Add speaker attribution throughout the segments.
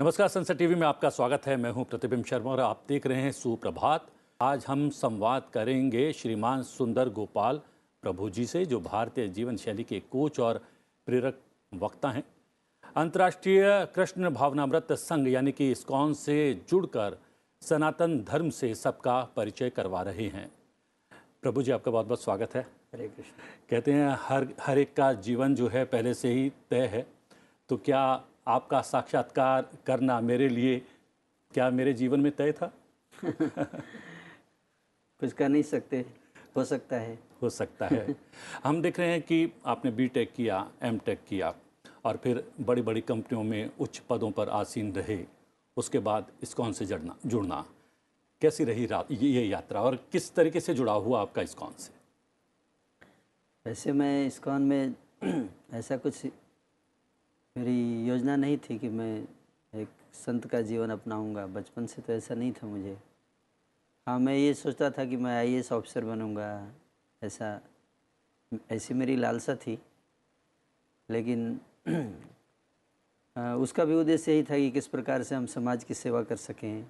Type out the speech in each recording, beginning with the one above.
Speaker 1: नमस्कार, sunset TV में आपका स्वागत है। मैं हूं प्रतिबिंब शर्मा और आप देख रहे हैं सुप्रभात। आज हम संवाद करेंगे श्रीमान सुंदर गोपाल प्रभु जी से, जो भारतीय जीवन शैली के कोच और प्रेरक वक्ता हैं। अंतर्राष्ट्रीय कृष्ण भावनामृत संघ यानी कि इस्कॉन से जुड़कर सनातन धर्म से सबका परिचय करवा रहे हैं। प्रभु जी, आपका बहुत बहुत स्वागत है।
Speaker 2: हरे कृष्ण।
Speaker 1: कहते हैं हर एक का जीवन जो है पहले से ही तय है, तो क्या आपका साक्षात्कार करना मेरे लिए, क्या मेरे जीवन में तय था?
Speaker 2: कुछ कर नहीं सकते, हो सकता है।
Speaker 1: हो सकता है। हम देख रहे हैं कि आपने बीटेक किया, एमटेक किया और फिर बड़ी बड़ी कंपनियों में उच्च पदों पर आसीन रहे। उसके बाद इस्कॉन से जुड़ना कैसी रही ये यात्रा, और किस तरीके से जुड़ा हुआ आपका इस्कॉन से?
Speaker 2: वैसे मैं इस्कॉन में ऐसा कुछ मेरी योजना नहीं थी कि मैं एक संत का जीवन अपनाऊंगा। बचपन से तो ऐसा नहीं था मुझे। हाँ, मैं ये सोचता था कि मैं आईएएस ऑफिसर बनूंगा, ऐसी मेरी लालसा थी। लेकिन उसका भी उद्देश्य यही था कि किस प्रकार से हम समाज की सेवा कर सकें,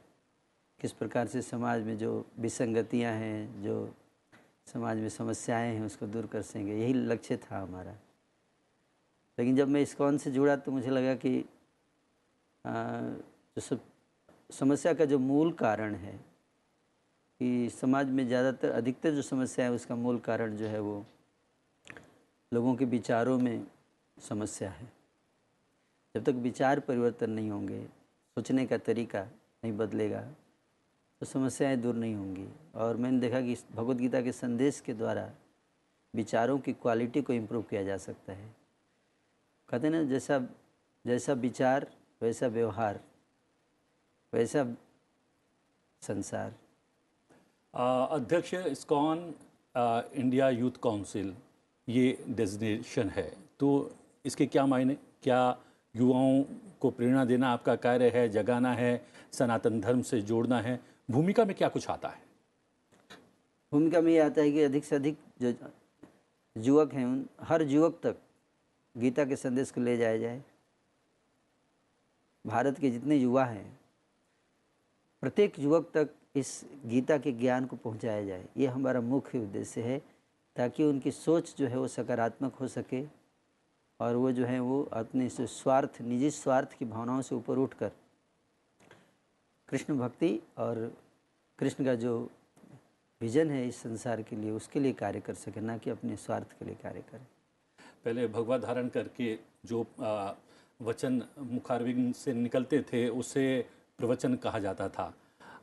Speaker 2: किस प्रकार से समाज में जो विसंगतियां हैं, जो समाज में समस्याएं हैं, उसको दूर कर सकेंगे। यही लक्ष्य था हमारा। लेकिन जब मैं इस्कॉन से जुड़ा तो मुझे लगा कि जो सब समस्या का जो मूल कारण है कि समाज में ज़्यादातर अधिकतर जो समस्या है उसका मूल कारण जो है वो लोगों के विचारों में समस्या है। जब तक विचार परिवर्तन नहीं होंगे, सोचने का तरीका नहीं बदलेगा, तो समस्याएं दूर नहीं होंगी। और मैंने देखा कि भगवद गीता के संदेश के द्वारा विचारों की क्वालिटी को इम्प्रूव किया जा सकता है। कहते हैं ना, जैसा जैसा विचार वैसा व्यवहार वैसा संसार।
Speaker 1: अध्यक्ष इस्कॉन इंडिया यूथ काउंसिल, ये डेजिग्नेशन है, तो इसके क्या मायने, क्या युवाओं को प्रेरणा देना आपका कार्य है, जगाना है, सनातन धर्म से जोड़ना है? भूमिका में क्या कुछ आता है?
Speaker 2: भूमिका में ये आता है कि अधिक से अधिक जो युवक हैं उन हर युवक तक गीता के संदेश को ले जाया जाए। भारत के जितने युवा हैं, प्रत्येक युवक तक इस गीता के ज्ञान को पहुंचाया जाए। ये हमारा मुख्य उद्देश्य है, ताकि उनकी सोच जो है वो सकारात्मक हो सके और वो जो है वो अपने स्वार्थ, निजी स्वार्थ की भावनाओं से ऊपर उठकर कृष्ण भक्ति और कृष्ण का जो विजन है इस संसार के लिए, उसके लिए कार्य कर सके, ना कि अपने स्वार्थ के लिए कार्य करें।
Speaker 1: पहले भगवा धारण करके जो वचन मुखारविंद से निकलते थे उसे प्रवचन कहा जाता था।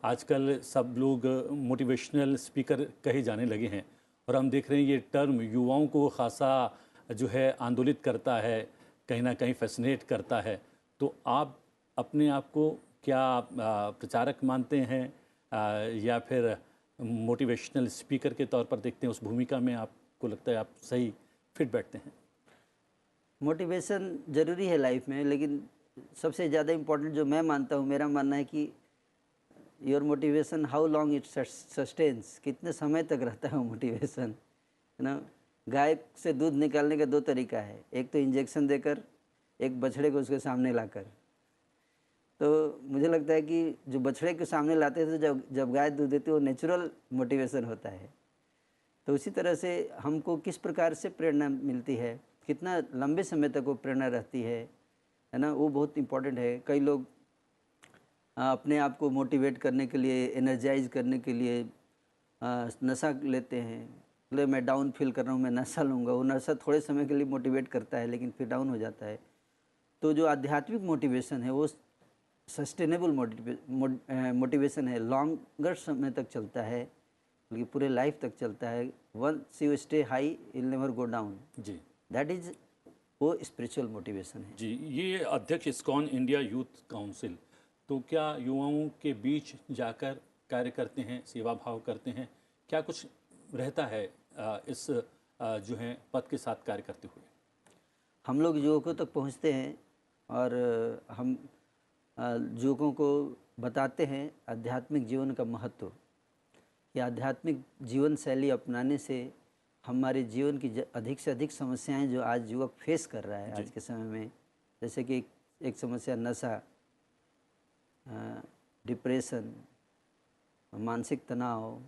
Speaker 1: आजकल सब लोग मोटिवेशनल स्पीकर कहे जाने लगे हैं, और हम देख रहे हैं ये टर्म युवाओं को खासा जो है आंदोलित करता है, कहीं ना कहीं फैसिनेट करता है। तो आप अपने आप को क्या प्रचारक मानते हैं, या फिर मोटिवेशनल स्पीकर के तौर पर देखते हैं? उस भूमिका में आपको लगता है आप सही फिट बैठते हैं?
Speaker 2: मोटिवेशन ज़रूरी है लाइफ में, लेकिन सबसे ज़्यादा इम्पोर्टेंट जो मैं मानता हूँ, मेरा मानना है कि your motivation how long it sustains, कितने समय तक रहता है वो मोटिवेशन, है ना। गाय से दूध निकालने का दो तरीका है, एक तो इंजेक्शन देकर, एक बछड़े को उसके सामने लाकर। तो मुझे लगता है कि जो बछड़े के सामने लाते थे, जब जब गाय दूध देती है, वो नेचुरल मोटिवेशन होता है। तो उसी तरह से हमको किस प्रकार से प्रेरणा मिलती है, कितना लंबे समय तक वो प्रेरणा रहती है ना, वो बहुत इम्पोर्टेंट है। कई लोग अपने आप को मोटिवेट करने के लिए, एनर्जाइज करने के लिए नशा लेते हैं। मतलब मैं डाउन फील कर रहा हूँ, मैं नशा लूँगा। वो नशा थोड़े समय के लिए मोटिवेट करता है, लेकिन फिर डाउन हो जाता है। तो जो आध्यात्मिक मोटिवेशन है वो सस्टेनेबल मोटिवेशन है, लॉन्गर समय तक चलता है, बल्कि पूरे लाइफ तक चलता है। Once you stay high will never go down.
Speaker 1: जी,
Speaker 2: दैट इज वो स्पिरिचुअल मोटिवेशन है।
Speaker 1: जी। ये अध्यक्ष इस्कॉन इंडिया यूथ काउंसिल, तो क्या युवाओं के बीच जाकर कार्य करते हैं, सेवा भाव करते हैं? क्या कुछ रहता है इस जो है पद के साथ कार्य करते हुए?
Speaker 2: हम लोग युवकों तक पहुंचते हैं और हम युवकों को बताते हैं आध्यात्मिक जीवन का महत्व, कि आध्यात्मिक जीवन शैली अपनाने से हमारे जीवन की अधिक से अधिक समस्याएं जो आज युवक फेस कर रहा है आज के समय में, जैसे कि एक समस्या नशा, डिप्रेशन, मानसिक तनाव,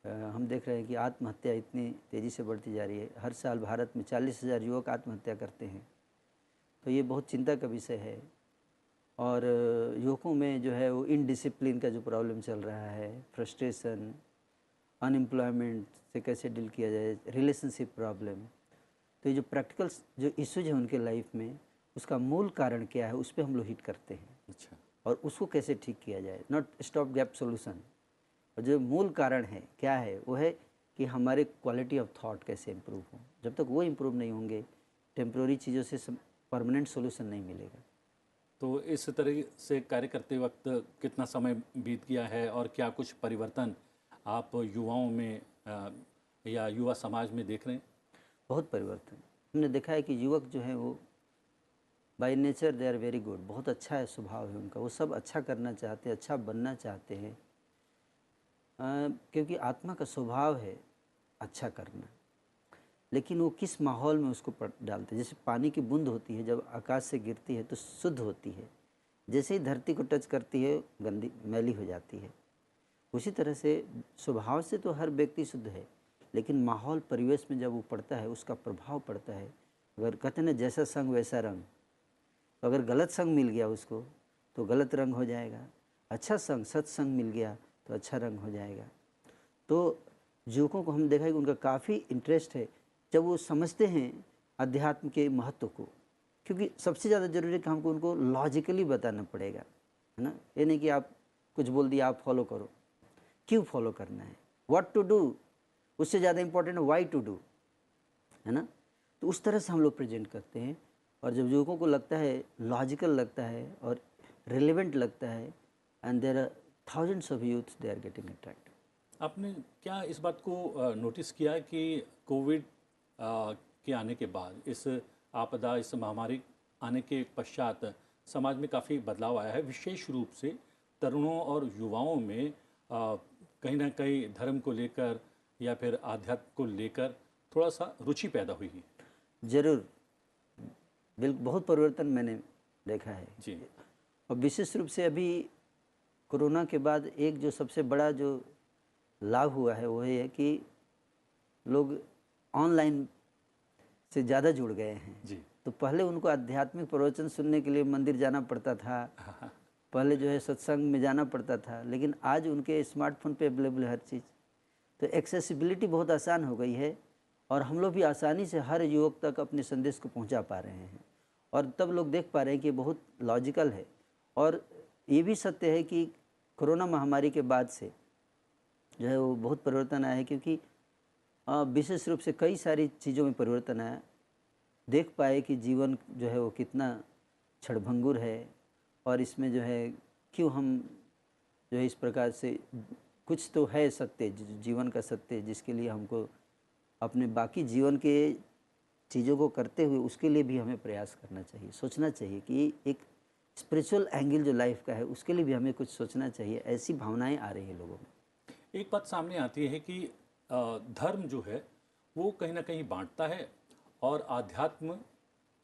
Speaker 2: हम देख रहे हैं कि आत्महत्या इतनी तेज़ी से बढ़ती जा रही है। हर साल भारत में 40,000 युवक आत्महत्या करते हैं, तो ये बहुत चिंता का विषय है। और युवकों में जो है वो इनडिसिप्लिन का जो प्रॉब्लम चल रहा है, फ्रस्ट्रेशन, अनएम्प्लॉयमेंट से कैसे डील किया जाए, रिलेशनशिप प्रॉब्लम, तो ये जो प्रैक्टिकल जो इश्यूज हैं उनके लाइफ में, उसका मूल कारण क्या है, उस पर हम लोग हिट करते हैं।
Speaker 1: अच्छा।
Speaker 2: और उसको कैसे ठीक किया जाए, नॉट स्टॉप गैप सॉल्यूशन। और जो मूल कारण है क्या है, वो है कि हमारे क्वालिटी ऑफ थॉट कैसे इम्प्रूव हो। जब तक वो इम्प्रूव नहीं होंगे, टेम्प्रोरी चीज़ों से परमानेंट सॉल्यूशन नहीं मिलेगा।
Speaker 1: तो इस तरह से कार्य करते वक्त कितना समय बीत गया है और क्या कुछ परिवर्तन आप युवाओं में या युवा समाज में देख रहे हैं?
Speaker 2: बहुत परिवर्तन हमने देखा है कि युवक जो है वो by nature they are very good, बहुत अच्छा है स्वभाव है उनका, वो सब अच्छा करना चाहते हैं, अच्छा बनना चाहते हैं, क्योंकि आत्मा का स्वभाव है अच्छा करना। लेकिन वो किस माहौल में उसको डालते हैं। जैसे पानी की बूंद होती है, जब आकाश से गिरती है तो शुद्ध होती है, जैसे ही धरती को टच करती है गंदी मैली हो जाती है। उसी तरह से स्वभाव से तो हर व्यक्ति शुद्ध है, लेकिन माहौल परिवेश में जब वो पड़ता है उसका प्रभाव पड़ता है। अगर कहते हैं ना जैसा संग वैसा रंग, तो अगर गलत संग मिल गया उसको तो गलत रंग हो जाएगा, अच्छा संग सत्संग मिल गया तो अच्छा रंग हो जाएगा। तो युवकों को हम देखा है कि उनका काफ़ी इंटरेस्ट है जब वो समझते हैं अध्यात्म के महत्व को, क्योंकि सबसे ज़्यादा ज़रूरी है कि हमको उनको लॉजिकली बताना पड़ेगा, है ना। ये नहीं कि आप कुछ बोल दिया आप फॉलो करो, क्यों फॉलो करना है, व्हाट टू डू, उससे ज़्यादा इम्पोर्टेंट है व्हाई टू डू, है ना। तो उस तरह से हम लोग प्रेजेंट करते हैं। और जब युवकों को लगता है, लॉजिकल लगता है और रिलेवेंट लगता है, and there are thousands of youths they are getting attract.
Speaker 1: आपने क्या इस बात को नोटिस किया कि कोविड के आने के बाद, इस आपदा, इस महामारी आने के पश्चात समाज में काफ़ी बदलाव आया है, विशेष रूप से तरुणों और युवाओं में कहीं ना कहीं धर्म को लेकर या फिर आध्यात्म को लेकर थोड़ा सा रुचि पैदा हुई है?
Speaker 2: ज़रूर, बहुत परिवर्तन मैंने देखा है
Speaker 1: जी।
Speaker 2: और विशेष रूप से अभी कोरोना के बाद एक जो सबसे बड़ा जो लाभ हुआ है वो ये है कि लोग ऑनलाइन से ज़्यादा जुड़ गए हैं।
Speaker 1: जी।
Speaker 2: तो पहले उनको आध्यात्मिक प्रवचन सुनने के लिए मंदिर जाना पड़ता था, पहले जो है सत्संग में जाना पड़ता था, लेकिन आज उनके स्मार्टफोन पे अवेलेबल है हर चीज़। तो एक्सेसिबिलिटी बहुत आसान हो गई है और हम लोग भी आसानी से हर युवक तक अपने संदेश को पहुंचा पा रहे हैं। और तब लोग देख पा रहे हैं कि बहुत लॉजिकल है। और ये भी सत्य है कि कोरोना महामारी के बाद से जो है वो बहुत परिवर्तन आया है, क्योंकि विशेष रूप से कई सारी चीज़ों में परिवर्तन आया। देख पाए कि जीवन जो है वो कितना क्षणभंगुर है और इसमें जो है क्यों हम जो है इस प्रकार से, कुछ तो है सत्य, जीवन का सत्य, जिसके लिए हमको अपने बाकी जीवन के चीज़ों को करते हुए उसके लिए भी हमें प्रयास करना चाहिए, सोचना चाहिए कि एक स्पिरिचुअल एंगल जो लाइफ का है उसके लिए भी हमें कुछ सोचना चाहिए। ऐसी भावनाएं आ रही है लोगों में।
Speaker 1: एक बात सामने आती है कि धर्म जो है वो कहीं ना कहीं बांटता है और आध्यात्म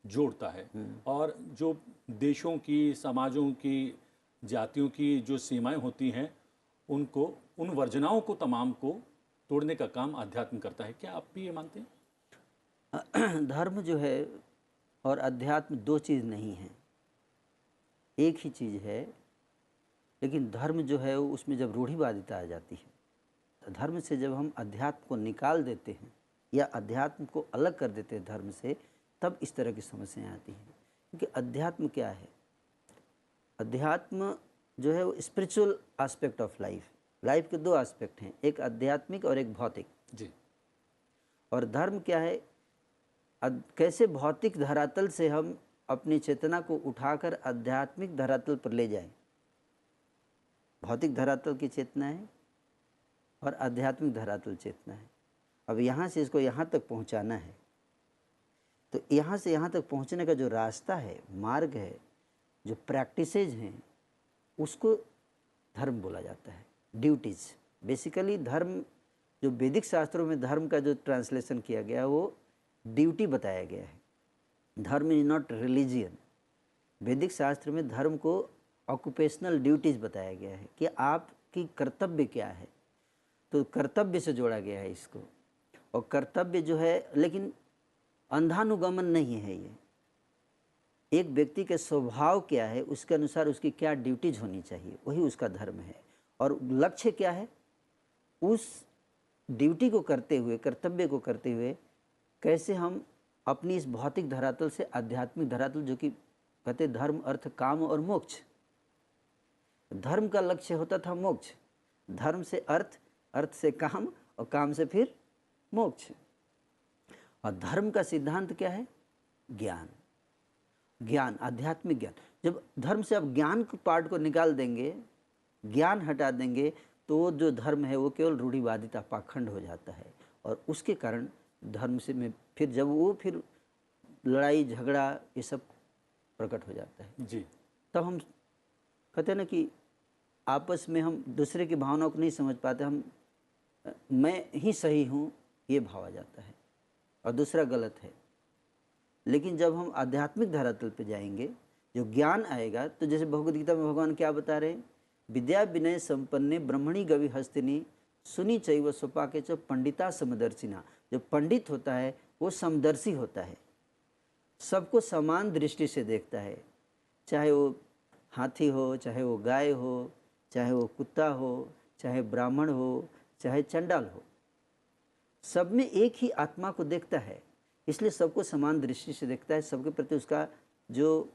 Speaker 1: जोड़ता है, और जो देशों की, समाजों की, जातियों की जो सीमाएं होती हैं उनको, उन वर्जनाओं को, तमाम को तोड़ने का काम आध्यात्म करता है। क्या आप भी ये मानते हैं?
Speaker 2: धर्म जो है और अध्यात्म दो चीज़ नहीं है, एक ही चीज़ है। लेकिन धर्म जो है उसमें जब रूढ़िवादिता आ जाती है, तो धर्म से जब हम अध्यात्म को निकाल देते हैं या अध्यात्म को अलग कर देते हैं धर्म से, तब इस तरह की समस्याएं आती हैं। क्योंकि अध्यात्म क्या है, अध्यात्म जो है वो spiritual aspect of life. Life के दो एस्पेक्ट हैं, एक आध्यात्मिक और एक भौतिक।
Speaker 1: जी।
Speaker 2: और धर्म क्या है, कैसे भौतिक धरातल से हम अपनी चेतना को उठाकर आध्यात्मिक धरातल पर ले जाएं। भौतिक धरातल की चेतना है और आध्यात्मिक धरातल चेतना है। अब यहाँ से इसको यहाँ तक पहुँचाना है, तो यहाँ से यहाँ तक पहुँचने का जो रास्ता है, मार्ग है, जो प्रैक्टिसेज हैं, उसको धर्म बोला जाता है, ड्यूटीज़। बेसिकली धर्म, जो वैदिक शास्त्रों में धर्म का जो ट्रांसलेशन किया गया वो ड्यूटी बताया गया है। धर्म इज नॉट रिलीजियन। वैदिक शास्त्र में धर्म को ऑक्यूपेशनल ड्यूटीज़ बताया गया है कि आपकी कर्तव्य क्या है। तो कर्तव्य से जोड़ा गया है इसको। और कर्तव्य जो है, लेकिन अंधानुगमन नहीं है ये। एक व्यक्ति के स्वभाव क्या है उसके अनुसार उसकी क्या ड्यूटीज होनी चाहिए, वही उसका धर्म है। और लक्ष्य क्या है, उस ड्यूटी को करते हुए, कर्तव्य को करते हुए कैसे हम अपनी इस भौतिक धरातल से आध्यात्मिक धरातल, जो कि कहते धर्म अर्थ काम और मोक्ष, धर्म का लक्ष्य होता था मोक्ष, धर्म से अर्थ, अर्थ से काम और काम से फिर मोक्ष। और धर्म का सिद्धांत क्या है, ज्ञान, ज्ञान, आध्यात्मिक ज्ञान। जब धर्म से आप ज्ञान के पार्ट को निकाल देंगे, ज्ञान हटा देंगे, तो वो जो धर्म है वो केवल रूढ़िवादिता, पाखंड हो जाता है। और उसके कारण धर्म से में फिर जब वो फिर लड़ाई झगड़ा ये सब प्रकट हो जाता है
Speaker 1: जी।
Speaker 2: तब हम कहते हैं ना कि आपस में हम दूसरे की भावनाओं को नहीं समझ पाते, हम मैं ही सही हूँ ये भाव आ जाता है और दूसरा गलत है। लेकिन जब हम आध्यात्मिक धरातल पे जाएंगे, जो ज्ञान आएगा, तो जैसे भगवद गीता में भगवान क्या बता रहे हैं, विद्या विनय संपन्ने ब्रह्मणी गवि हस्तिनी सुनी चैव स्वपाके च पंडिता समदर्शिना। जो पंडित होता है वो समदर्शी होता है, सबको समान दृष्टि से देखता है, चाहे वो हाथी हो, चाहे वो गाय हो, चाहे वो कुत्ता हो, चाहे ब्राह्मण हो, चाहे चंडाल हो, सब में एक ही आत्मा को देखता है। इसलिए सबको समान दृष्टि से देखता है, सबके प्रति उसका जो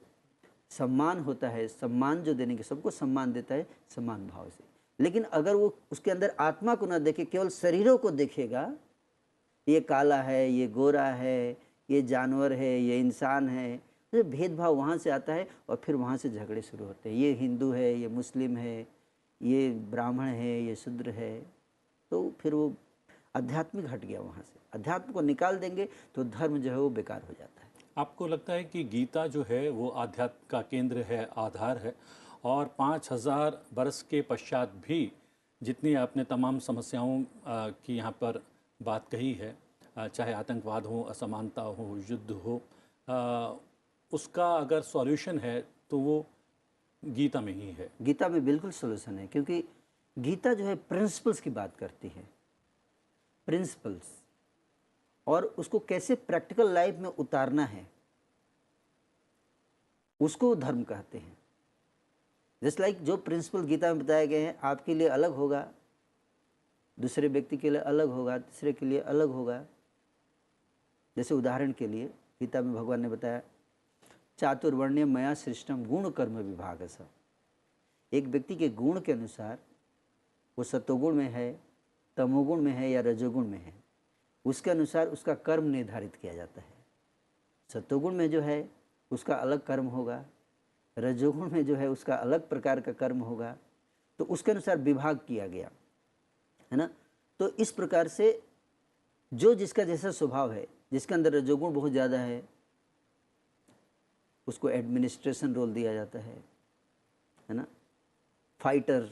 Speaker 2: सम्मान होता है, सम्मान जो देने के, सबको सम्मान देता है समान भाव से। लेकिन अगर वो उसके अंदर आत्मा को ना देखे, केवल शरीरों को देखेगा, ये काला है, ये गोरा है, ये जानवर है, ये इंसान है, तो भेदभाव वहाँ से आता है और फिर वहाँ से झगड़े शुरू होते हैं। ये हिंदू है, ये मुस्लिम है, ये ब्राह्मण है, ये शूद्र है, तो फिर वो आध्यात्मिक हट गया वहाँ से। अध्यात्म को निकाल देंगे तो धर्म जो है वो बेकार हो जाता है।
Speaker 1: आपको लगता है कि गीता जो है वो आध्यात्म का केंद्र है, आधार है, और 5000 बरस के पश्चात भी जितनी आपने तमाम समस्याओं की यहाँ पर बात कही है, चाहे आतंकवाद हो, असमानता हो, युद्ध हो, उसका अगर सॉल्यूशन है तो वो गीता में ही है।
Speaker 2: गीता में बिल्कुल सोल्यूशन है, क्योंकि गीता जो है प्रिंसिपल्स की बात करती है, प्रिंसिपल्स, और उसको कैसे प्रैक्टिकल लाइफ में उतारना है उसको धर्म कहते हैं। जस्ट लाइक जो प्रिंसिपल गीता में बताए गए हैं, आपके लिए अलग होगा, दूसरे व्यक्ति के लिए अलग होगा, तीसरे के लिए अलग होगा। जैसे उदाहरण के लिए गीता में भगवान ने बताया, चातुर्वर्ण्य मया सृष्टम गुण कर्म विभाग सा। एक व्यक्ति के गुण के अनुसार वो सतोगुण में है, तमोगुण में है या रजोगुण में है, उसके अनुसार उसका कर्म निर्धारित किया जाता है। सतोगुण में जो है उसका अलग कर्म होगा, रजोगुण में जो है उसका अलग प्रकार का कर्म होगा, तो उसके अनुसार विभाग किया गया है ना। तो इस प्रकार से जो जिसका जैसा स्वभाव है, जिसके अंदर रजोगुण बहुत ज़्यादा है उसको एडमिनिस्ट्रेशन रोल दिया जाता है ना, फाइटर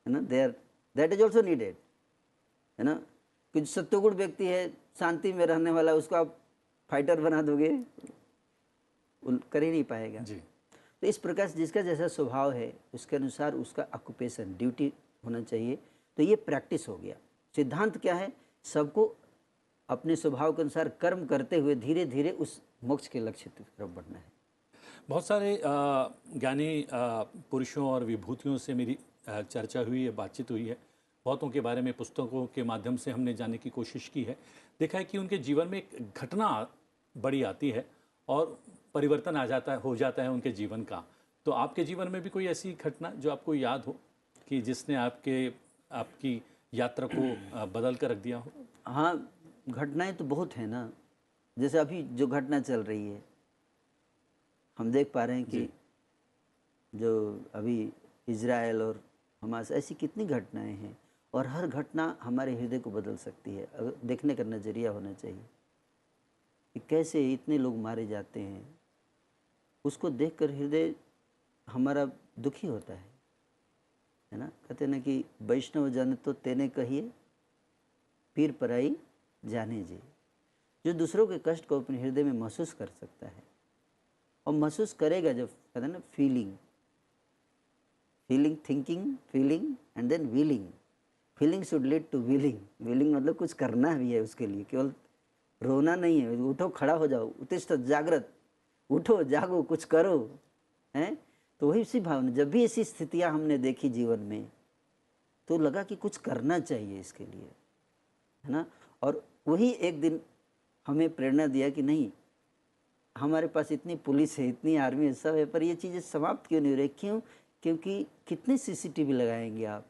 Speaker 2: है ना, there that is also needed है ना। कि जो सत्वगुण व्यक्ति है, शांति में रहने वाला, उसको आप फाइटर बना दोगे, वो कर ही नहीं पाएगा
Speaker 1: जी।
Speaker 2: तो इस प्रकार से जिसका जैसा स्वभाव है उसके अनुसार उसका ऑक्यूपेशन, ड्यूटी होना चाहिए। तो ये प्रैक्टिस हो गया। सिद्धांत क्या है, सबको अपने स्वभाव के अनुसार कर्म करते हुए धीरे धीरे उस मोक्ष के लक्ष्य की तरफ बढ़ना है।
Speaker 1: बहुत सारे ज्ञानी पुरुषों और विभूतियों से मेरी चर्चा हुई है, बातचीत हुई है, बहुतों के बारे में पुस्तकों के माध्यम से हमने जानने की कोशिश की है। देखा है कि उनके जीवन में एक घटना बड़ी आती है और परिवर्तन आ जाता है, हो जाता है उनके जीवन का। तो आपके जीवन में भी कोई ऐसी घटना जो आपको याद हो कि जिसने आपकी यात्रा को बदल कर रख दिया हो?
Speaker 2: हाँ, घटनाएं तो बहुत हैं ना। जैसे अभी जो घटना चल रही है, हम देख पा रहे हैं कि जो अभी इजराइल और हमास, ऐसी कितनी घटनाएं हैं और हर घटना हमारे हृदय को बदल सकती है। अगर देखने का नज़रिया होना चाहिए कि कैसे इतने लोग मारे जाते हैं, उसको देखकर हृदय हमारा दुखी होता है ना। कहते हैं ना कि वैष्णव जन तो तेने कहिए, पीर पराई जाने जी। जो दूसरों के कष्ट को अपने हृदय में महसूस कर सकता है और महसूस करेगा, जब कहते हैं ना feeling, feeling, thinking, feeling and then willing. Feeling should lead to willing. Willing मतलब कुछ करना भी है उसके लिए, केवल रोना नहीं है। उठो, खड़ा हो जाओ, उत्तिष्ठ जागृत, उठो जागो, कुछ करो, हैं। तो वही सी भावना, जब भी ऐसी स्थितियां हमने देखी जीवन में, तो लगा कि कुछ करना चाहिए इसके लिए, है ना। और वही एक दिन हमें प्रेरणा दिया कि नहीं, हमारे पास इतनी पुलिस है, इतनी आर्मी है, सब है, पर ये चीज़ें समाप्त क्यों नहीं हो रही? क्यों? क्योंकि कितने सीसीटीवी लगाएंगे आप,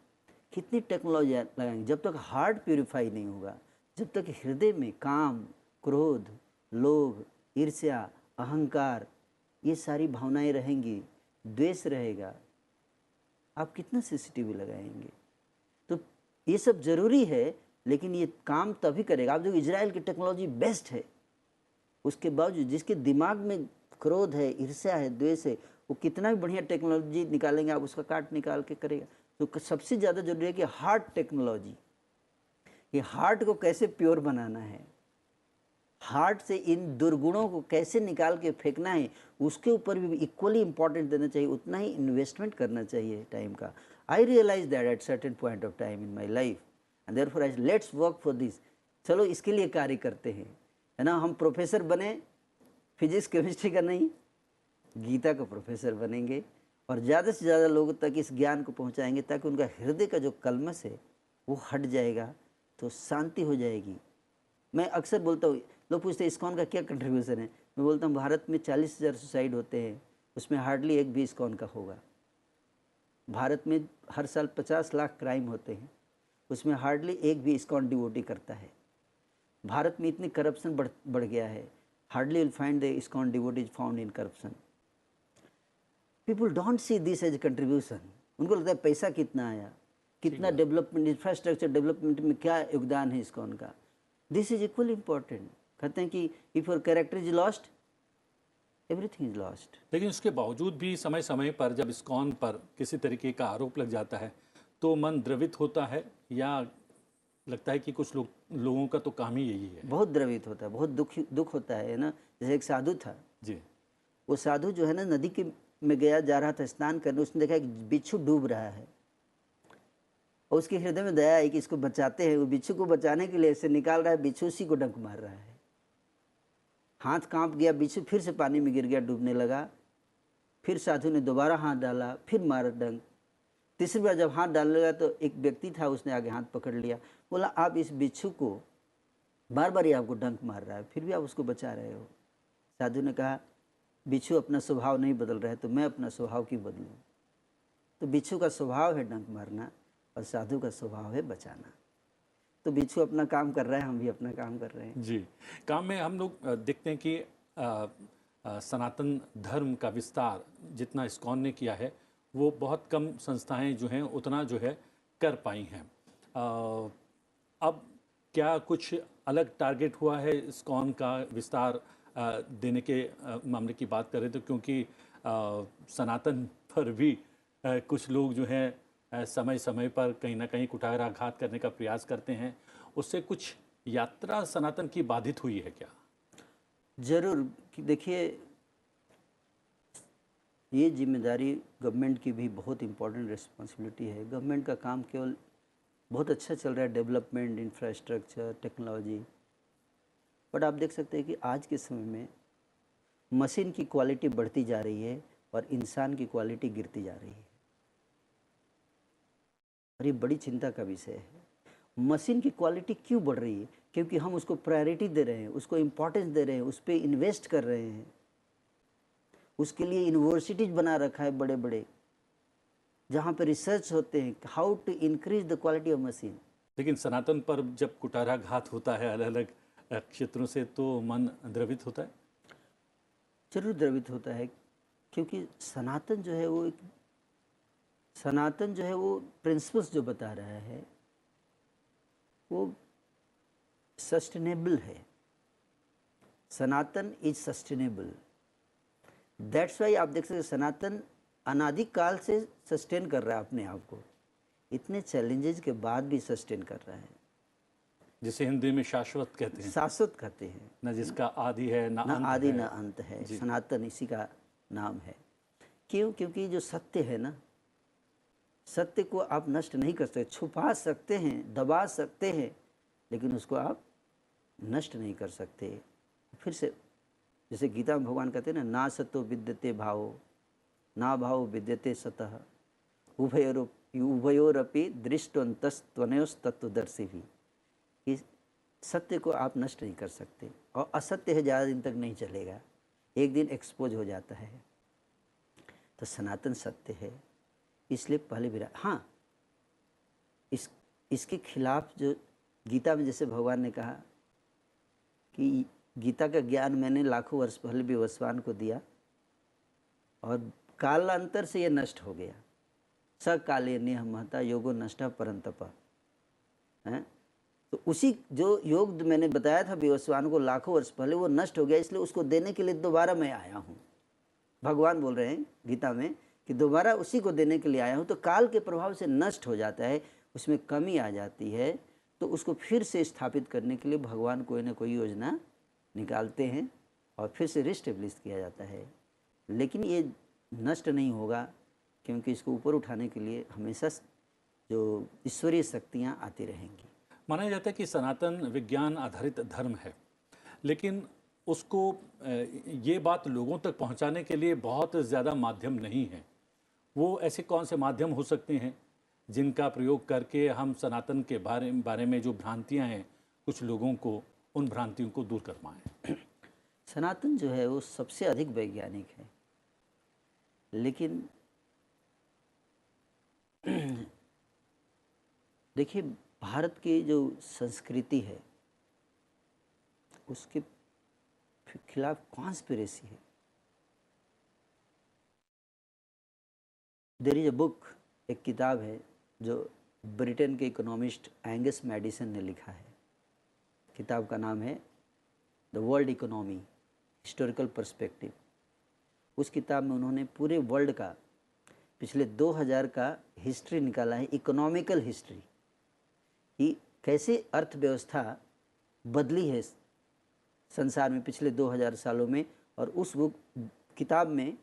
Speaker 2: कितनी टेक्नोलॉजी लगाएंगे, जब तक हार्ट प्यूरिफाई नहीं होगा, जब तक हृदय में काम, क्रोध, लोभ, ईर्ष्या, अहंकार, ये सारी भावनाएं रहेंगी, द्वेष रहेगा, आप कितना सीसीटीवी लगाएंगे? तो ये सब जरूरी है, लेकिन ये काम तभी करेगा। आप जो इजराइल की टेक्नोलॉजी बेस्ट है, उसके बावजूद जिसके दिमाग में क्रोध है, ईर्ष्या है, द्वेष है, वो कितना भी बढ़िया टेक्नोलॉजी निकालेंगे, आप उसका काट निकाल के करेगा। तो सबसे ज़्यादा जरूरी है कि हार्ट टेक्नोलॉजी, ये हार्ट को कैसे प्योर बनाना है, हार्ट से इन दुर्गुणों को कैसे निकाल के फेंकना है, उसके ऊपर भी इक्वली इंपॉर्टेंट देना चाहिए, उतना ही इन्वेस्टमेंट करना चाहिए टाइम का। I realise that at certain point of time in my life, and therefore I let's work for this. चलो इसके लिए कार्य करते हैं, है ना। हम प्रोफेसर बने, फिजिक्स केमिस्ट्री का नहीं, गीता का प्रोफेसर बनेंगे, और ज़्यादा से ज़्यादा लोगों तक इस ज्ञान को पहुंचाएंगे, ताकि उनका हृदय का जो कलमश है वो हट जाएगा, तो शांति हो जाएगी। मैं अक्सर बोलता हूँ, लोग पूछते हैं इस्कॉन का क्या कंट्रीब्यूशन है, मैं बोलता हूँ भारत में 40,000 सुसाइड होते हैं, उसमें हार्डली एक भी इस्कॉन का होगा। भारत में हर साल 50 लाख क्राइम होते हैं, उसमें हार्डली एक भी इस्कॉन डिवोटी करता है। भारत में इतनी करप्शन बढ़ गया है, hardly will find the ISKCON devotees found in corruption. People don't see this as contribution. उनको लगता है पैसा कितना आया, कितना डेवलपमेंट, इंफ्रास्ट्रक्चर डेवलपमेंट में क्या योगदान है इस्कॉन का। This is equally important. कहते हैं कि if your character is lost, everything is lost.
Speaker 1: लेकिन उसके बावजूद भी समय समय पर जब इस्कॉन पर किसी तरीके का आरोप लग जाता है, तो मन द्रवित होता है, या लगता है कि कुछ लोगों का तो काम ही यही है?
Speaker 2: बहुत द्रवित होता है, बहुत दुख होता है ना। जैसे एक साधु था
Speaker 1: जी,
Speaker 2: वो साधु जो है ना, नदी के में गया, जा रहा था स्नान करने, उसने देखा एक बिच्छू डूब रहा है, और उसके हृदय में दया है कि इसको बचाते हैं। वो बिच्छू को बचाने के लिए ऐसे निकाल रहा है, बिच्छू उसी को डंक मार रहा है, हाथ कांप गया, बिच्छू फिर से पानी में गिर गया, डूबने लगा। फिर साधु ने दोबारा हाथ डाला, फिर मारा डंक। तीसरी बार जब हाथ डालने लगा तो एक व्यक्ति था, उसने आगे हाथ पकड़ लिया, बोला आप इस बिच्छू को बार बार ही आपको डंक मार रहा है, फिर भी आप उसको बचा रहे हो। साधु ने कहा बिच्छू अपना स्वभाव नहीं बदल रहा है, तो मैं अपना स्वभाव क्यों बदलूं। तो बिच्छू का स्वभाव है डंक मारना, और साधु का स्वभाव है बचाना। तो बिच्छू अपना काम कर रहा है, हम भी अपना काम कर रहे हैं।
Speaker 1: जी। काम में हम लोग देखते हैं कि सनातन धर्म का विस्तार जितना इस्कॉन ने किया है, वो बहुत कम संस्थाएं जो हैं उतना जो है कर पाई हैं। अब क्या कुछ अलग टारगेट हुआ है इस्कॉन का विस्तार देने के मामले की बात करें तो? क्योंकि सनातन पर भी कुछ लोग जो हैं समय समय पर कहीं ना कहीं कुठाराघात करने का प्रयास करते हैं, उससे कुछ यात्रा सनातन की बाधित हुई है क्या?
Speaker 2: जरूर। कि देखिए, ये जिम्मेदारी गवर्नमेंट की भी बहुत इम्पोर्टेंट रिस्पॉन्सिबिलिटी है। गवर्नमेंट का काम केवल बहुत अच्छा चल रहा है, डेवलपमेंट, इंफ्रास्ट्रक्चर, टेक्नोलॉजी, बट आप देख सकते हैं कि आज के समय में मशीन की क्वालिटी बढ़ती जा रही है और इंसान की क्वालिटी गिरती जा रही है, और ये बड़ी चिंता का विषय है। मशीन की क्वालिटी क्यों बढ़ रही है? क्योंकि हम उसको प्रायोरिटी दे रहे हैं, उसको इम्पोर्टेंस दे रहे हैं, उस पर इन्वेस्ट कर रहे हैं, उसके लिए यूनिवर्सिटीज बना रखा है बड़े बड़े, जहाँ पे रिसर्च होते हैं how to increase the quality of machine.
Speaker 1: लेकिन सनातन पर जब कुठाराघात होता है अलग अलग क्षेत्रों से, तो मन द्रवित होता है।
Speaker 2: जरूर द्रवित होता है, क्योंकि सनातन जो है वो प्रिंसिपल्स जो बता रहा है वो सस्टेनेबल है। सनातन इज सस्टेनेबल। दैट्स वाई आप देख सकते हैं सनातन अनादिकाल से सस्टेन कर रहा है अपने आप को, इतने चैलेंजेस के बाद भी सस्टेन कर रहा है,
Speaker 1: जिसे हिंदी में शाश्वत कहते हैं।
Speaker 2: शाश्वत कहते हैं,
Speaker 1: न जिसका आदि है ना
Speaker 2: ना
Speaker 1: अंत
Speaker 2: आदि
Speaker 1: है।
Speaker 2: ना अंत है, सनातन इसी का नाम है। क्यों? क्योंकि जो सत्य है ना, सत्य को आप नष्ट नहीं कर सकते, छुपा सकते हैं, दबा सकते हैं, लेकिन उसको आप नष्ट नहीं कर सकते। फिर से जैसे गीता में भगवान कहते हैं ना, ना सतो विद्यते भावो ना भावो विद्यते सतः उभयोरपि दृष्टवंतस्त्वनयोस्तत्वदर्शी भी, कि सत्य को आप नष्ट नहीं कर सकते और असत्य है ज़्यादा दिन तक नहीं चलेगा, एक दिन एक्सपोज हो जाता है। तो सनातन सत्य है, इसलिए पहले भी हाँ, इसके खिलाफ जो गीता में जैसे भगवान ने कहा कि गीता का ज्ञान मैंने लाखों वर्ष पहले भी वसवान को दिया और कालांतर से ये नष्ट हो गया। सकाले नेह महता योगो नष्ट परंतप है। तो उसी जो योग मैंने बताया था विवस्वान को लाखों वर्ष पहले, वो नष्ट हो गया, इसलिए उसको देने के लिए दोबारा मैं आया हूँ। भगवान बोल रहे हैं गीता में कि दोबारा उसी को देने के लिए आया हूँ। तो काल के प्रभाव से नष्ट हो जाता है, उसमें कमी आ जाती है, तो उसको फिर से स्थापित करने के लिए भगवान कोई ना कोई योजना निकालते हैं और फिर से रिस्टेब्लिश किया जाता है। लेकिन ये नष्ट नहीं होगा, क्योंकि इसको ऊपर उठाने के लिए हमेशा जो ईश्वरीय शक्तियाँ आती रहेंगी।
Speaker 1: माना जाता है कि सनातन विज्ञान आधारित धर्म है, लेकिन उसको ये बात लोगों तक पहुंचाने के लिए बहुत ज़्यादा माध्यम नहीं है। वो ऐसे कौन से माध्यम हो सकते हैं जिनका प्रयोग करके हम सनातन के बारे में जो भ्रांतियां हैं कुछ लोगों को, उन भ्रांतियों को दूर कर पाएँ?
Speaker 2: सनातन जो है वो सबसे अधिक वैज्ञानिक है, लेकिन देखिए भारत की जो संस्कृति है उसके खिलाफ कॉन्स्पिरेसी है। देयर इज अ बुक, एक किताब है जो ब्रिटेन के इकोनॉमिस्ट एंगस मैडिसन ने लिखा है। किताब का नाम है the world economy historical perspective. उस किताब में उन्होंने पूरे वर्ल्ड का पिछले 2000 का हिस्ट्री निकाला है, इकोनॉमिकल हिस्ट्री, कि कैसे अर्थव्यवस्था बदली है संसार में पिछले 2000 सालों में। और उस बुक किताब में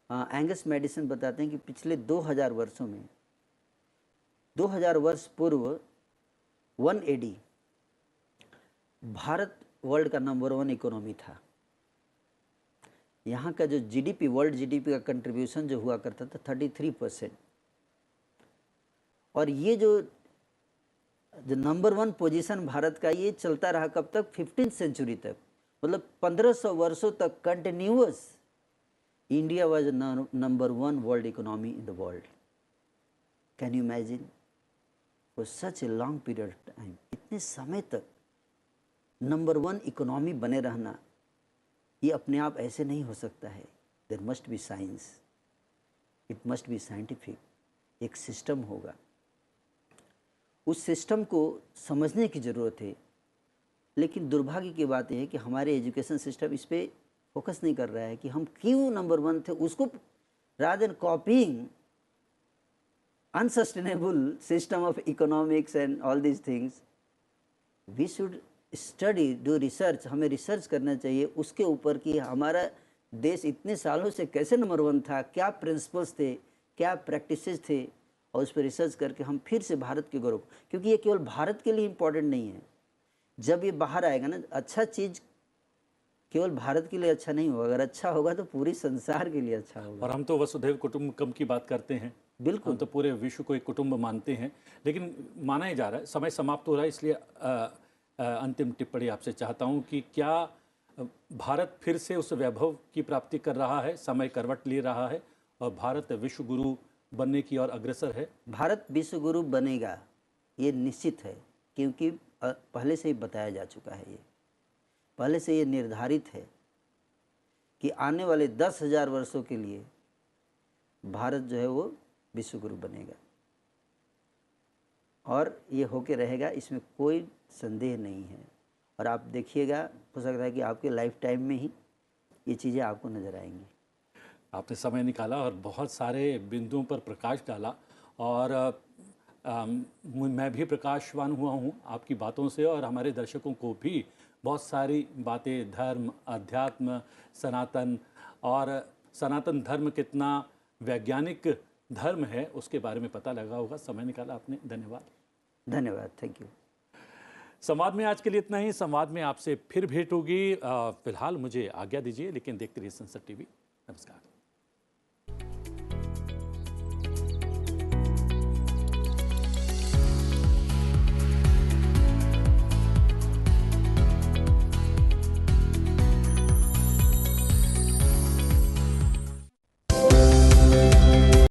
Speaker 2: एंगस मैडिसन बताते हैं कि पिछले 2000 वर्षों में, 2000 वर्ष पूर्व 1 AD भारत वर्ल्ड का नंबर 1 इकोनॉमी था। यहाँ का जो जीडीपी, वर्ल्ड जीडीपी का कंट्रीब्यूशन जो हुआ करता था 33%। और ये जो नंबर 1 पोजीशन भारत का, ये चलता रहा कब तक? 15th सेंचुरी तक, मतलब 1500 वर्षों तक continuous India was number 1 world economy in the world. Can you imagine? For such a long period of time, इतने समय तक नंबर 1 इकोनॉमी बने रहना, ये अपने आप ऐसे नहीं हो सकता है। There must be science, it must be scientific, एक सिस्टम होगा। उस सिस्टम को समझने की ज़रूरत है। लेकिन दुर्भाग्य की बात यह है कि हमारे एजुकेशन सिस्टम इस पर फोकस नहीं कर रहा है कि हम क्यों नंबर 1 थे। उसको rather than copying unsustainable system of economics and all these things, we should study, do research. हमें रिसर्च करना चाहिए उसके ऊपर कि हमारा देश इतने सालों से कैसे नंबर 1 था, क्या प्रिंसिपल्स थे, क्या प्रैक्टिसेस थे, और उस पर रिसर्च करके हम फिर से भारत के गौरव, क्योंकि ये केवल भारत के लिए इम्पोर्टेंट नहीं है। जब ये बाहर आएगा ना, अच्छा चीज़ केवल भारत के लिए अच्छा नहीं होगा, अगर अच्छा होगा तो पूरी संसार के लिए अच्छा होगा।
Speaker 1: और हम तो वसुधैव कुटुंबकम की बात करते हैं,
Speaker 2: बिल्कुल,
Speaker 1: हम तो पूरे विश्व को एक कुटुंब मानते हैं। लेकिन माना ही जा रहा है, समय समाप्त हो रहा है, इसलिए अंतिम टिप्पणी आपसे चाहता हूं कि क्या भारत फिर से उस वैभव की प्राप्ति कर रहा है, समय करवट ले रहा है और भारत विश्व गुरु बनने की ओर अग्रसर है?
Speaker 2: भारत विश्व गुरु बनेगा, ये निश्चित है, क्योंकि पहले से ही बताया जा चुका है, ये पहले से ये निर्धारित है कि आने वाले 10,000 वर्षों के लिए भारत जो है वो विश्व गुरु बनेगा और ये होके रहेगा, इसमें कोई संदेह नहीं है। और आप देखिएगा, हो सकता है कि आपके लाइफ टाइम में ही ये चीज़ें आपको नज़र आएंगी।
Speaker 1: आपने समय निकाला और बहुत सारे बिंदुओं पर प्रकाश डाला और मैं भी प्रकाशवान हुआ हूँ आपकी बातों से, और हमारे दर्शकों को भी बहुत सारी बातें, धर्म, अध्यात्म, सनातन, और सनातन धर्म कितना वैज्ञानिक धर्म है उसके बारे में पता लगा होगा। समय निकाला आपने, धन्यवाद।
Speaker 2: धन्यवाद, थैंक यू।
Speaker 1: संवाद में आज के लिए इतना ही। संवाद में आपसे फिर भेंट होगी। फिलहाल मुझे आज्ञा दीजिए, लेकिन देखते रहिए संसद टीवी। नमस्कार।